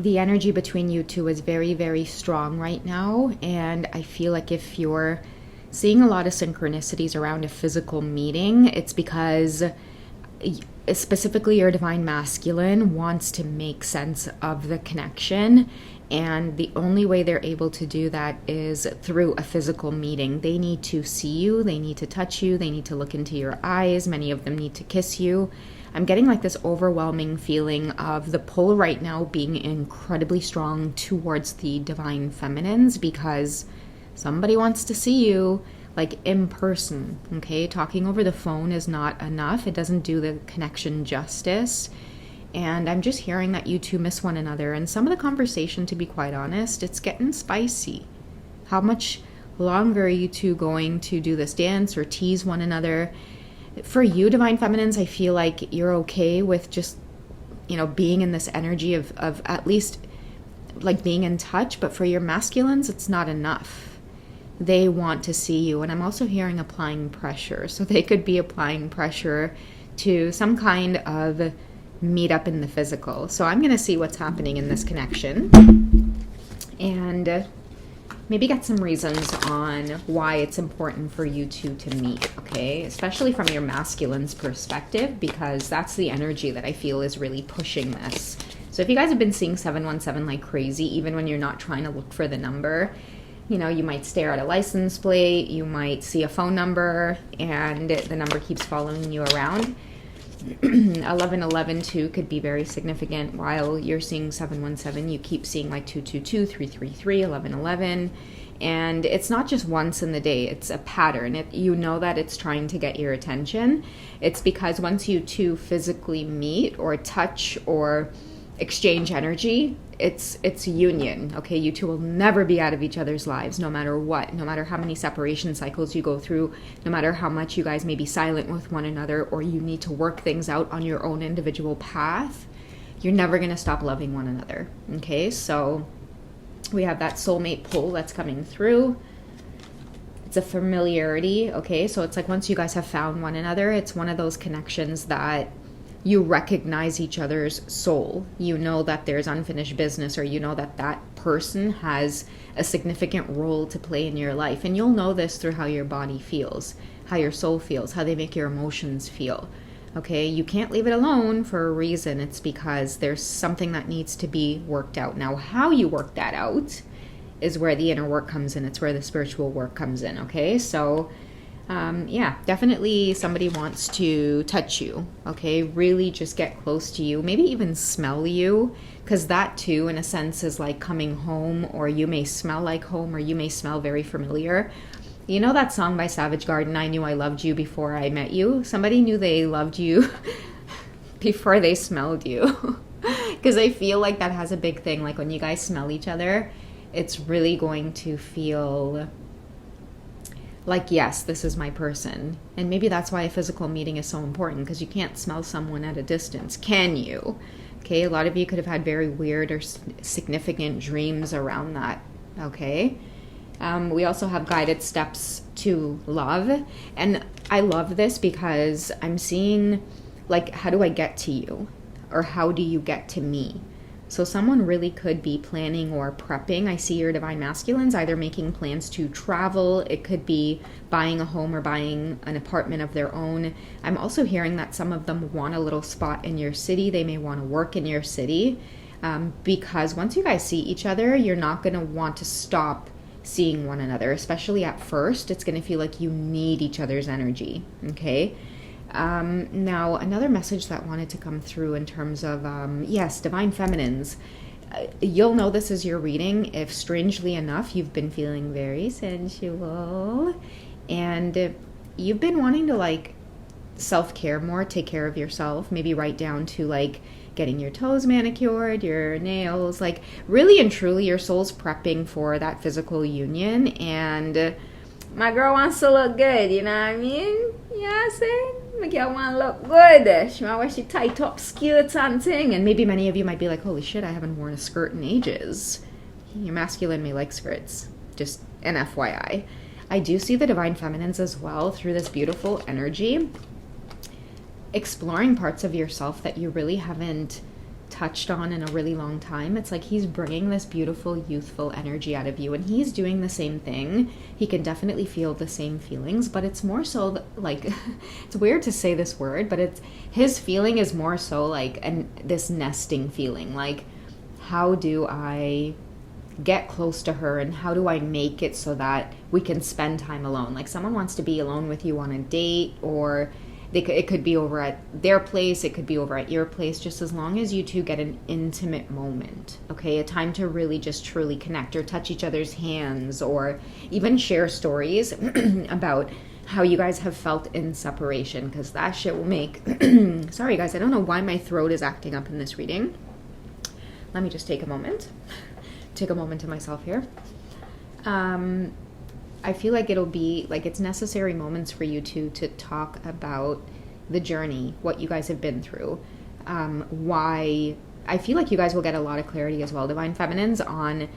the energy between you two is very, very strong right now. And I feel like if you're seeing a lot of synchronicities around a physical meeting, it's because specifically your divine masculine wants to make sense of the connection. And the only way they're able to do that is through a physical meeting. They need to see you, they need to touch you, they need to look into your eyes. Many of them need to kiss you. I'm getting like this overwhelming feeling of the pull right now being incredibly strong towards the divine feminines, because somebody wants to see you like in person, okay? Talking over the phone is not enough. It doesn't do the connection justice. And I'm just hearing that you two miss one another. And some of the conversation, to be quite honest, it's getting spicy. How much longer are you two going to do this dance or tease one another? For you, divine feminines, I feel like you're okay with just, being in this energy of at least like being in touch. But for your masculines, it's not enough. They want to see you. And I'm also hearing applying pressure. So they could be applying pressure to some kind of meet up in the physical. So I'm going to see what's happening in this connection and maybe get some reasons on why it's important for you two to meet, okay? Especially from your masculine's perspective, because that's the energy that I feel is really pushing this. So if you guys have been seeing 717 like crazy, even when you're not trying to look for the number, you might stare at a license plate, you might see a phone number, and the number keeps following you around. 1111 too could be very significant. While you're seeing 717, you keep seeing like 222, 333, 1111, and it's not just once in the day, it's a pattern. That it's trying to get your attention. It's because once you two physically meet or touch or exchange energy, it's union, okay? You two will never be out of each other's lives, no matter what, no matter how many separation cycles you go through, no matter how much you guys may be silent with one another, or you need to work things out on your own individual path. You're never going to stop loving one another, okay? So we have that soulmate pull that's coming through. It's a familiarity, okay? So it's like once you guys have found one another, it's one of those connections that you recognize each other's soul. You know that there's unfinished business, or you know that that person has a significant role to play in your life. And you'll know this through how your body feels, how your soul feels, how they make your emotions feel. Okay, you can't leave it alone for a reason. It's because there's something that needs to be worked out. Now, how you work that out is where the inner work comes in. It's where the spiritual work comes in, okay? So definitely somebody wants to touch you, okay? Really just get close to you, maybe even smell you, because that too, in a sense, is like coming home, or you may smell like home, or you may smell very familiar. You know that song by Savage Garden, I Knew I Loved You Before I Met You? Somebody knew they loved you before they smelled you, because I feel like that has a big thing. Like when you guys smell each other, it's really going to feel like, yes, this is my person. And maybe that's why a physical meeting is so important, because you can't smell someone at a distance, can you? Okay, a lot of you could have had very weird or significant dreams around that, okay? We also have guided steps to love. And I love this because I'm seeing, like, how do I get to you? Or how do you get to me? So someone really could be planning or prepping. I see your divine masculines either making plans to travel. It could be buying a home or buying an apartment of their own. I'm also hearing that some of them want a little spot in your city. They may want to work in your city, because once you guys see each other, you're not going to want to stop seeing one another, especially at first. It's going to feel like you need each other's energy, okay? Now, another message that wanted to come through in terms of, divine feminines. You'll know this is your reading if, strangely enough, you've been feeling very sensual and you've been wanting to, like, self-care more, take care of yourself, maybe right down to, like, getting your toes manicured, your nails, like, really and truly your soul's prepping for that physical union. And my girl wants to look good, you know what I mean? You know what I'm saying? My girl want to look good. She want to wear she tight up skirts and thing. And maybe many of you might be like, holy shit, I haven't worn a skirt in ages. Your masculine may like skirts. Just an FYI. I do see the divine feminines as well through this beautiful energy, exploring parts of yourself that you really haven't touched on in a really long time. It's like he's bringing this beautiful, youthful energy out of you, and he's doing the same thing. He can definitely feel the same feelings, but it's more so like, it's weird to say this word, but it's, his feeling is more so like this nesting feeling. Like, how do I get close to her, and how do I make it so that we can spend time alone? Like, someone wants to be alone with you on a date, or it could be over at their place, it could be over at your place, just as long as you two get an intimate moment, okay? A time to really just truly connect, or touch each other's hands, or even share stories about how you guys have felt in separation, because that shit will make... Sorry, guys, I don't know why my throat is acting up in this reading. Let me just take a moment. Take a moment to myself here. I feel like it'll be like, it's necessary moments for you two to talk about the journey, what you guys have been through, why. I feel like you guys will get a lot of clarity as well, Divine Feminines, on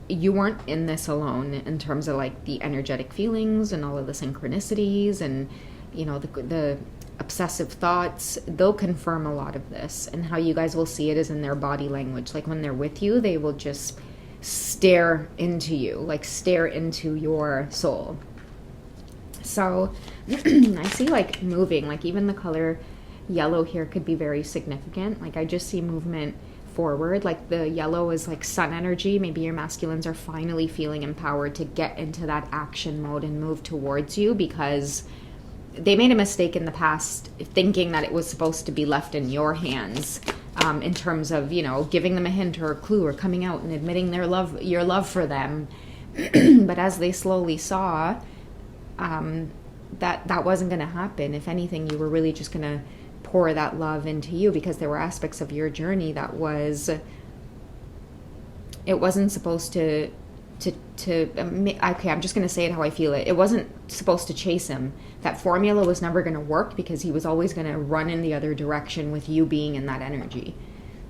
you weren't in this alone in terms of like the energetic feelings and all of the synchronicities and, you know, the obsessive thoughts. They'll confirm a lot of this, and how you guys will see it is in their body language. Like, when they're with you, they will just stare into you, like stare into your soul. So I see like moving, like even the color yellow here could be very significant. Like, I just see movement forward. Like, the yellow is like sun energy. Maybe your masculines are finally feeling empowered to get into that action mode and move towards you, because they made a mistake in the past thinking that it was supposed to be left in your hands. In terms of, you know, giving them a hint or a clue, or coming out and admitting your love for them. But as they slowly saw that wasn't going to happen, if anything, you were really just going to pour that love into you, because there were aspects of your journey that it wasn't supposed to okay, I'm just going to say it how I feel it. It wasn't supposed to chase him. That formula was never going to work, because he was always going to run in the other direction with you being in that energy.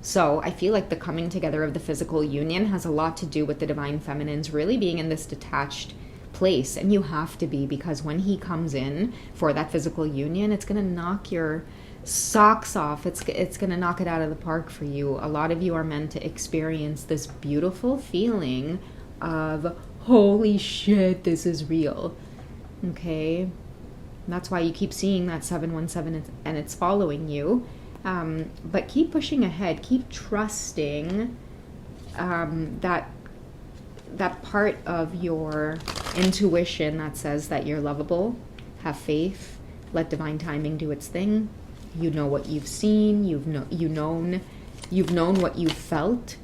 So I feel like the coming together of the physical union has a lot to do with the Divine Feminines really being in this detached place. And you have to be, because when he comes in for that physical union, it's going to knock your socks off. It's going to knock it out of the park for you. A lot of you are meant to experience this beautiful feeling of, holy shit, this is real. Okay? That's why you keep seeing that 717 and it's following you. But keep pushing ahead. Keep trusting that part of your intuition that says that you're lovable. Have faith. Let divine timing do its thing. You know what you've seen. You've known what you've felt.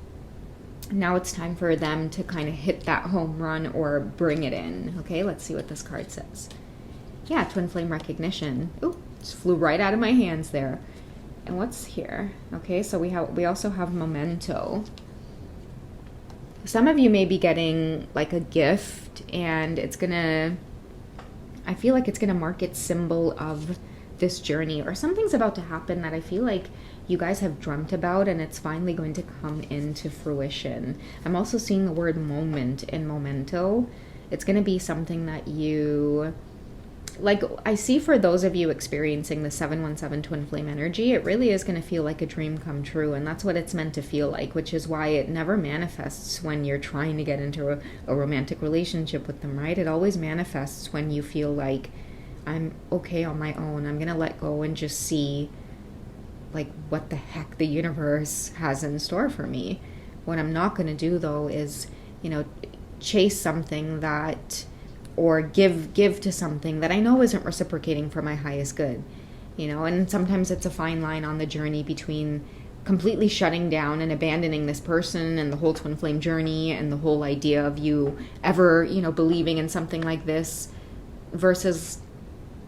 Now it's time for them to kind of hit that home run or bring it in. Okay, let's see what this card says. Yeah, twin flame recognition. Ooh, just flew right out of my hands there. And what's here? Okay, so we also have memento. Some of you may be getting like a gift, and I feel like it's gonna mark its symbol of this journey, or something's about to happen that I feel like you guys have dreamt about, and it's finally going to come into fruition. I'm also seeing the word moment in memento. It's going to be something that you, like, I see for those of you experiencing the 717 twin flame energy, it really is going to feel like a dream come true, and that's what it's meant to feel like, which is why it never manifests when you're trying to get into a romantic relationship with them, right? It always manifests when you feel like, I'm okay on my own. I'm going to let go and just see like what the heck the universe has in store for me. What I'm not going to do though is, you know, chase something that, or give to something that I know isn't reciprocating for my highest good, you know. And sometimes it's a fine line on the journey between completely shutting down and abandoning this person and the whole twin flame journey and the whole idea of you ever, you know, believing in something like this, versus,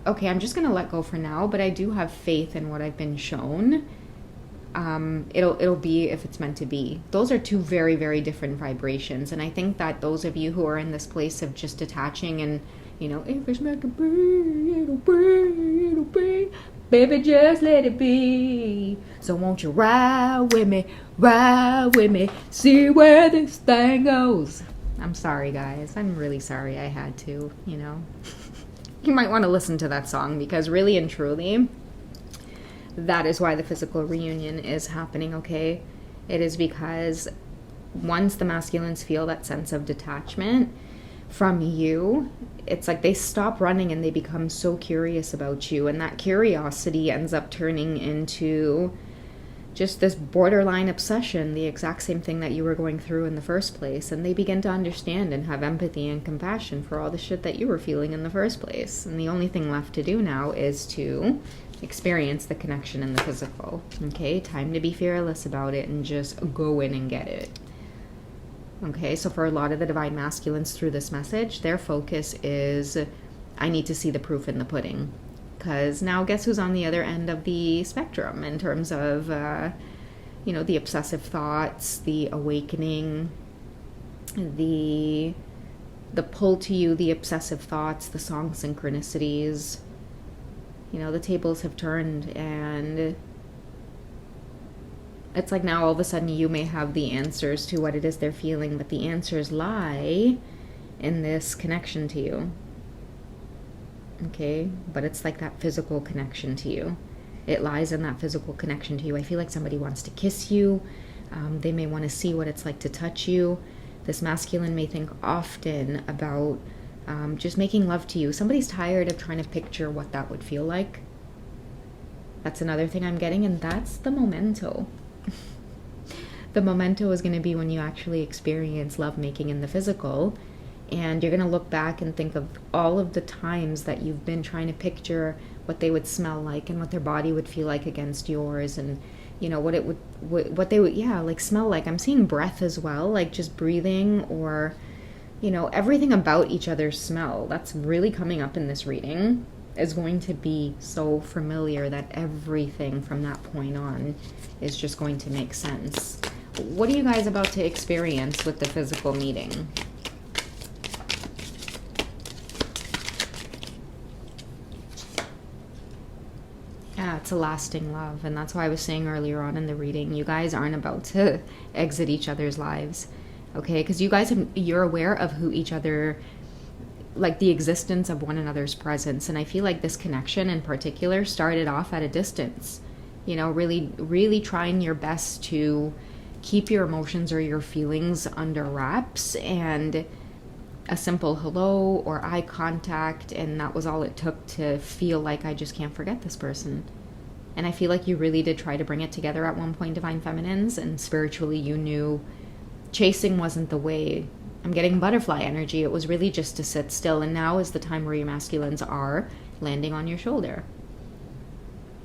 okay, I'm just going to let go for now, but I do have faith in what I've been shown. It'll be if it's meant to be. Those are two very, very different vibrations. And I think that those of you who are in this place of just detaching and, you know, if it's meant to be, it'll be. Baby, just let it be. So won't you ride with me, see where this thing goes. I'm sorry, guys. I'm really sorry I had to, you know. You might want to listen to that song, because really and truly, that is why the physical reunion is happening, okay? It is because once the masculines feel that sense of detachment from you, it's like they stop running and they become so curious about you. And that curiosity ends up turning into just this borderline obsession, the exact same thing that you were going through in the first place. And they begin to understand and have empathy and compassion for all the shit that you were feeling in the first place. And the only thing left to do now is to experience the connection in the physical. Okay, time to be fearless about it and just go in and get it. Okay, so for a lot of the divine masculines through this message, their focus is, I need to see the proof in the pudding. Because now guess who's on the other end of the spectrum in terms of, the obsessive thoughts, the awakening, the pull to you, the obsessive thoughts, the song synchronicities. The tables have turned, and it's like now all of a sudden you may have the answers to what it is they're feeling, but the answers lie in this connection to you. Okay, but it's like that physical connection to you. It lies in that physical connection to you. I feel like somebody wants to kiss you. They may want to see what it's like to touch you. This masculine may think often about just making love to you. Somebody's tired of trying to picture what that would feel like. That's another thing I'm getting, and that's the memento. The memento is going to be when you actually experience lovemaking in the physical, and you're going to look back and think of all of the times that you've been trying to picture what they would smell like and what their body would feel like against yours, and what they would smell like. I'm seeing breath as well, like just breathing, or everything about each other's smell. That's really coming up in this reading, is going to be so familiar that everything from that point on is just going to make sense. What are you guys about to experience with the physical meeting? Yeah, it's a lasting love, and that's why I was saying earlier on in the reading, you guys aren't about to exit each other's lives, okay? Because you're aware of who each other, like the existence of one another's presence, and I feel like this connection in particular started off at a distance. Really, really trying your best to keep your emotions or your feelings under wraps, and a simple hello or eye contact, and that was all it took to feel like I just can't forget this person. And I feel like you really did try to bring it together at one point, Divine Feminines, and spiritually you knew chasing wasn't the way. I'm getting butterfly energy. It was really just to sit still, and now is the time where your masculines are landing on your shoulder.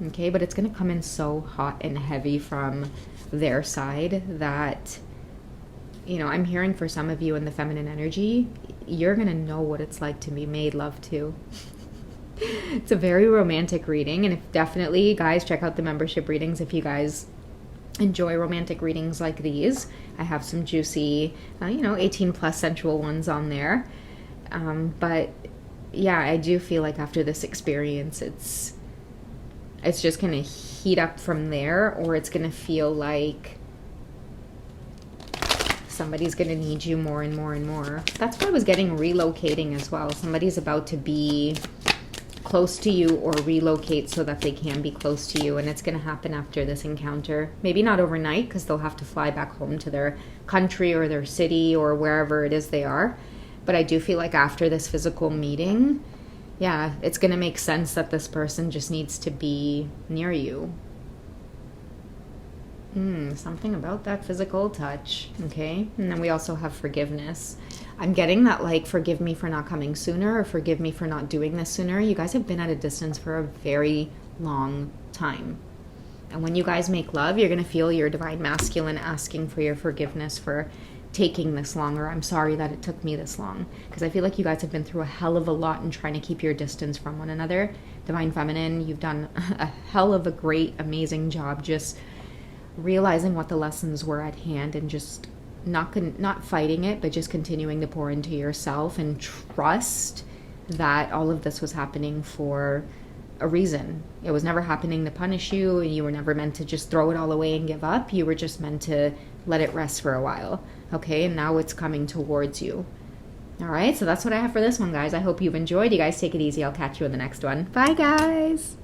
Okay, but it's going to come in so hot and heavy from their side that, I'm hearing for some of you in the feminine energy, you're going to know what it's like to be made love to. It's a very romantic reading, and definitely, guys, check out the membership readings if you guys enjoy romantic readings like these. I have some juicy, 18 plus sensual ones on there. But yeah, I do feel like after this experience, it's just going to heat up from there, or it's going to feel like somebody's going to need you more and more and more. That's why I was getting relocating as well. Somebody's about to be close to you or relocate so that they can be close to you, and it's going to happen after this encounter. Maybe not overnight, because they'll have to fly back home to their country or their city or wherever it is they are. But I do feel like after this physical meeting, yeah, it's going to make sense that this person just needs to be near you. Something about that physical touch, okay? And then we also have forgiveness. I'm getting that, like, forgive me for not coming sooner, or forgive me for not doing this sooner. You guys have been at a distance for a very long time. And when you guys make love, you're going to feel your divine masculine asking for your forgiveness for taking this long, or I'm sorry that it took me this long. Because I feel like you guys have been through a hell of a lot in trying to keep your distance from one another. Divine Feminine, you've done a hell of a great, amazing job just realizing what the lessons were at hand, and just not fighting it, but just continuing to pour into yourself and trust that all of this was happening for a reason. It was never happening to punish you, and you were never meant to just throw it all away and give up. You were just meant to let it rest for a while, okay? And now it's coming towards you. All right, so that's what I have for this one, guys. I hope you've enjoyed. You guys take it easy. I'll catch you in the next one. Bye, guys.